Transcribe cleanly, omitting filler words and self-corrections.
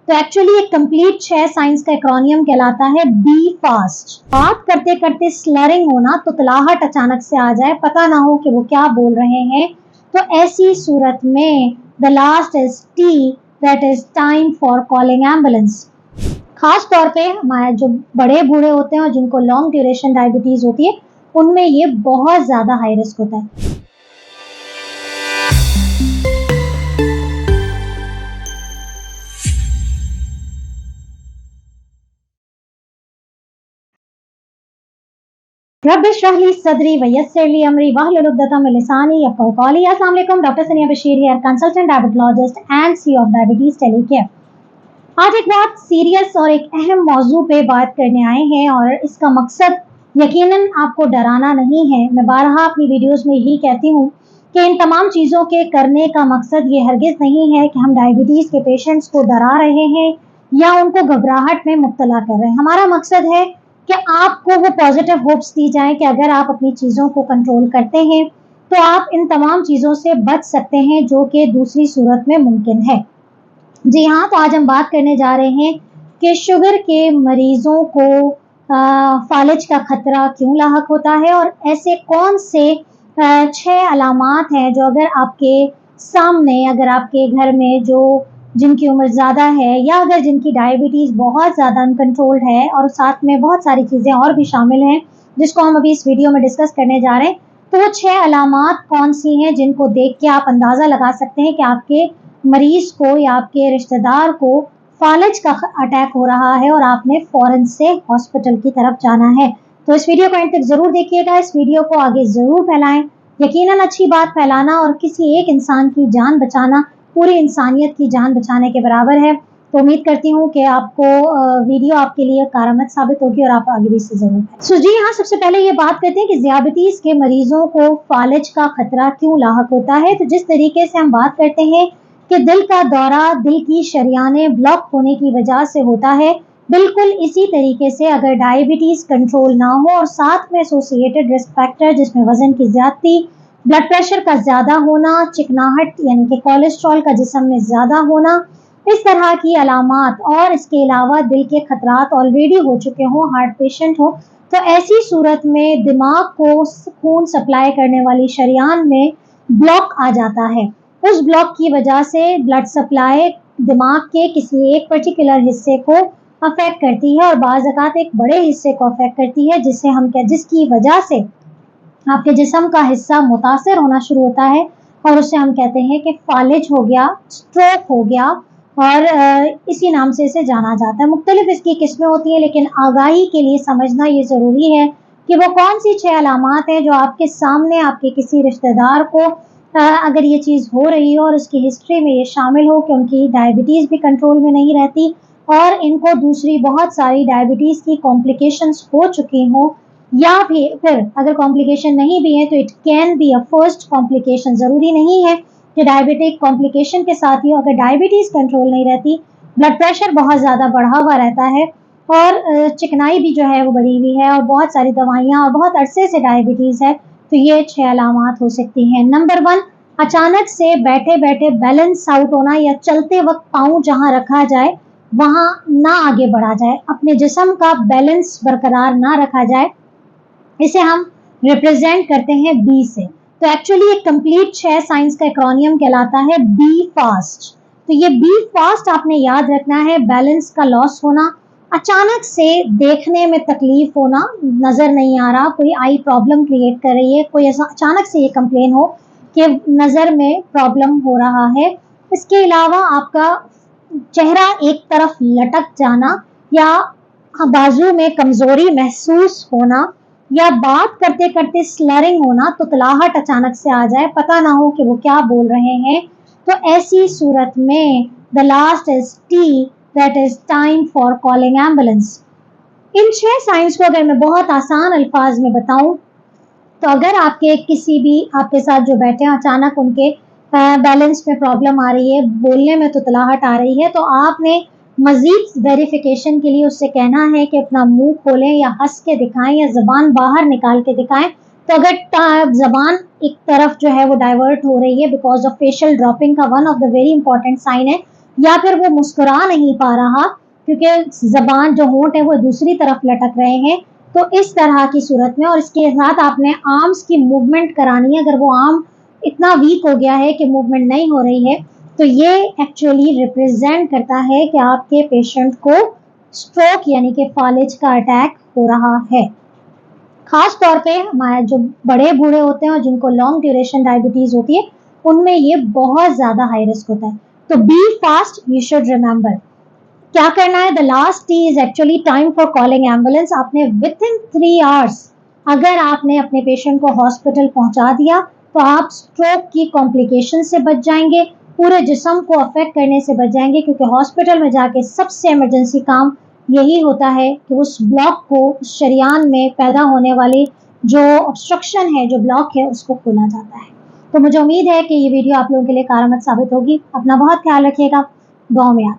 तो एक्चुअली एक complete 6 science का एक्रोनियम कहलाता है बी फास्ट। बात करते करते स्लरिंग होना, तुतलाहट अचानक से आ जाए, पता ना हो कि वो क्या बोल रहे हैं, तो ऐसी सूरत में the last is T, that is time for calling ambulance. खास तौर पे हमारे जो बड़े बूढ़े होते हैं और जिनको लॉन्ग ड्यूरेशन डायबिटीज होती है, उनमें ये बहुत ज्यादा हाई रिस्क होता है। रब इश्रह ली सदरी व यस्सिर ली अमरी वहलुल उक़दतम मिन लिसानी यफ़क़हू क़ौली। अस्सलाम वालेकुम, डॉक्टर सनिया Bashir here, consultant diabetologist and CEO of diabetes टेलीकेयर। आज एक बहुत सीरियस और एक अहम मौजू पे बात करने आए हैं और इसका मकसद यकीनन आपको डराना नहीं है। मैं बारहा अपनी वीडियोस में यही कहती हूँ कि इन तमाम चीज़ों के करने का मकसद ये हरगिज़ नहीं है कि हम डायबिटीज़ के पेशेंट्स को डरा रहे हैं या उनको घबराहट में मुब्तला कर रहे हैं। हमारा मकसद है कि आपको वो पॉजिटिव होप्स दी जाए कि अगर आप अपनी चीज़ों को कंट्रोल करते हैं तो आप इन तमाम चीज़ों से बच सकते हैं जो कि दूसरी सूरत में मुमकिन है। जी हाँ, तो आज हम बात करने जा रहे हैं कि शुगर के मरीजों को फालिज का खतरा क्यों लाहक होता है और ऐसे कौन से 6 अलामात हैं जो अगर आपके सामने, अगर आपके घर में जो जिनकी उम्र ज़्यादा है या अगर जिनकी डायबिटीज़ बहुत ज़्यादा अनकंट्रोल्ड है और साथ में बहुत सारी चीज़ें और भी शामिल हैं जिसको हम अभी इस वीडियो में डिस्कस करने जा रहे हैं, तो वो 6 अलामात कौन सी हैं जिनको देख के आप अंदाज़ा लगा सकते हैं कि आपके मरीज को या आपके रिश्तेदार को फालिज का अटैक हो रहा है और आपने फौरन से हॉस्पिटल की तरफ जाना है। तो इस वीडियो को अंत तक ज़रूर देखिएगा, इस वीडियो को आगे ज़रूर फैलाएं। यकीनन अच्छी बात फैलाना और किसी एक इंसान की जान बचाना पूरी इंसानियत की जान बचाने के बराबर है। तो उम्मीद करती हूँ कि आपको वीडियो आपके लिए कारआमद साबित होगी और आप आगे भी इससे जरूर। जी हाँ, सबसे पहले ये बात करते हैं कि ज़ियाबतीज़ के मरीजों को फालिज का खतरा क्यों लाहक होता है। तो जिस तरीके से हम बात करते हैं कि दिल का दौरा दिल की शरियानें ब्लॉक होने की वजह से होता है, बिल्कुल इसी तरीके से अगर डायबिटीज कंट्रोल ना हो और साथ में एसोसिएटेड रिस्क फैक्टर जिसमें वजन की ज्यादती, ब्लड प्रेशर का ज्यादा होना, चिकनाहट यानी कि कोलेस्ट्रॉल का जिस्म में ज्यादा होना, इस तरह की अलामात और इसके अलावा दिल के खतरात ऑलरेडी हो चुके हों, हार्ट पेशेंट हो, तो ऐसी सूरत में दिमाग को खून सप्लाई करने वाली शरियान में ब्लॉक आ जाता है। उस ब्लॉक की वजह से ब्लड सप्लाई दिमाग के किसी एक पर्टिकुलर हिस्से को अफेक्ट करती है और बाज़ औक़ात एक बड़े हिस्से को अफेक्ट करती है जिसकी वजह से आपके जिस्म का हिस्सा मुतासर होना शुरू होता है और उससे हम कहते हैं कि फालिज हो गया, स्ट्रोक हो गया और इसी नाम से इसे जाना जाता है। मुख्तलिफ इसकी किस्में होती हैं, लेकिन आगाही के लिए समझना ये ज़रूरी है कि वो कौन सी 6 अलामात हैं जो आपके सामने आपके किसी रिश्तेदार को अगर ये चीज़ हो रही हो और उसकी हिस्ट्री में ये शामिल हो कि उनकी डायबिटीज़ भी कंट्रोल में नहीं रहती और इनको दूसरी बहुत सारी डायबिटीज़ की कॉम्प्लिकेशंस हो चुकी हों, या फिर अगर कॉम्प्लिकेशन नहीं भी है तो it can be a first complication. ज़रूरी नहीं है कि डायबिटिक कॉम्प्लिकेशन के साथ ही अगर डायबिटीज़ कंट्रोल नहीं रहती, ब्लड प्रेशर बहुत ज़्यादा बढ़ा हुआ रहता है और चिकनाई भी जो है वो बढ़ी हुई है और बहुत सारी दवाइयाँ और बहुत अरसे से डायबिटीज़ है, तो ये 6 अलामात हो सकती हैं। नंबर 1, अचानक से बैठे बैठे बैलेंस आउट होना या चलते वक्त पाँव जहाँ रखा जाए वहाँ ना आगे बढ़ा जाए, अपने जिस्म का बैलेंस बरकरार ना रखा जाए, इसे हम रिप्रेजेंट करते हैं बी से। तो एक्चुअली एक कंप्लीट 6 साइंस का एक्रोनियम कहलाता है बी फास्ट। तो ये बी फास्ट आपने याद रखना है। बैलेंस का लॉस होना, अचानक से देखने में तकलीफ होना, नजर नहीं आ रहा, कोई आई प्रॉब्लम क्रिएट कर रही है, कोई ऐसा अचानक से ये कंप्लेन हो कि नजर में प्रॉब्लम हो रहा है। इसके अलावा आपका चेहरा एक तरफ लटक जाना या बाजू में कमजोरी महसूस होना या बात करते करते स्लरिंग होना, तुतलाहट अचानक से आ जाए, पता ना हो कि वो क्या बोल रहे हैं, तो ऐसी सूरत में the last is T, that is time for calling ambulance. In 6 science को अगर मैं बहुत आसान अल्फाज में बताऊं तो अगर आपके किसी भी आपके साथ जो बैठे हैं अचानक उनके बैलेंस में प्रॉब्लम आ रही है, बोलने में तुतलाहट आ रही है, तो आपने मजीद वेरिफिकेशन के लिए उससे कहना है कि अपना मुंह खोलें या हंस के दिखाएं या जबान बाहर निकाल के दिखाएं। तो अगर जबान एक तरफ जो है वो डाइवर्ट हो रही है बिकॉज ऑफ फेशियल ड्रॉपिंग का one of the very important sign है, या फिर वो मुस्कुरा नहीं पा रहा क्योंकि जबान जो होंठ है वो दूसरी तरफ लटक रहे हैं, तो इस तरह की सूरत में, और इसके साथ आपने आर्म्स की मूवमेंट करानी है। अगर वो आर्म इतना वीक हो गया है कि मूवमेंट नहीं हो रही है, तो ये एक्चुअली रिप्रेजेंट करता है कि आपके पेशेंट को स्ट्रोक यानी कि फालिज का अटैक हो रहा है। खास तौर पे हमारे जो बड़े बूढ़े होते हैं और जिनको लॉन्ग ड्यूरेशन डायबिटीज होती है, उनमें ये बहुत ज्यादा हाई रिस्क होता है। तो be fast, you should remember क्या करना है। The last T is actually time for calling ambulance. आपने विद इन 3 आवर्स अगर आपने अपने पेशेंट को हॉस्पिटल पहुंचा दिया तो आप स्ट्रोक की कॉम्प्लिकेशन से बच जाएंगे, पूरे जिस्म को अफेक्ट करने से बच जाएंगे, क्योंकि हॉस्पिटल में जाके सबसे इमरजेंसी काम यही होता है कि उस ब्लॉक को, उस शरियान में पैदा होने वाली जो ऑब्स्ट्रक्शन है, जो ब्लॉक है, उसको खोला जाता है। तो मुझे उम्मीद है कि ये वीडियो आप लोगों के लिए कारगर साबित होगी। अपना बहुत ख्याल रखिएगा, दुआ में याद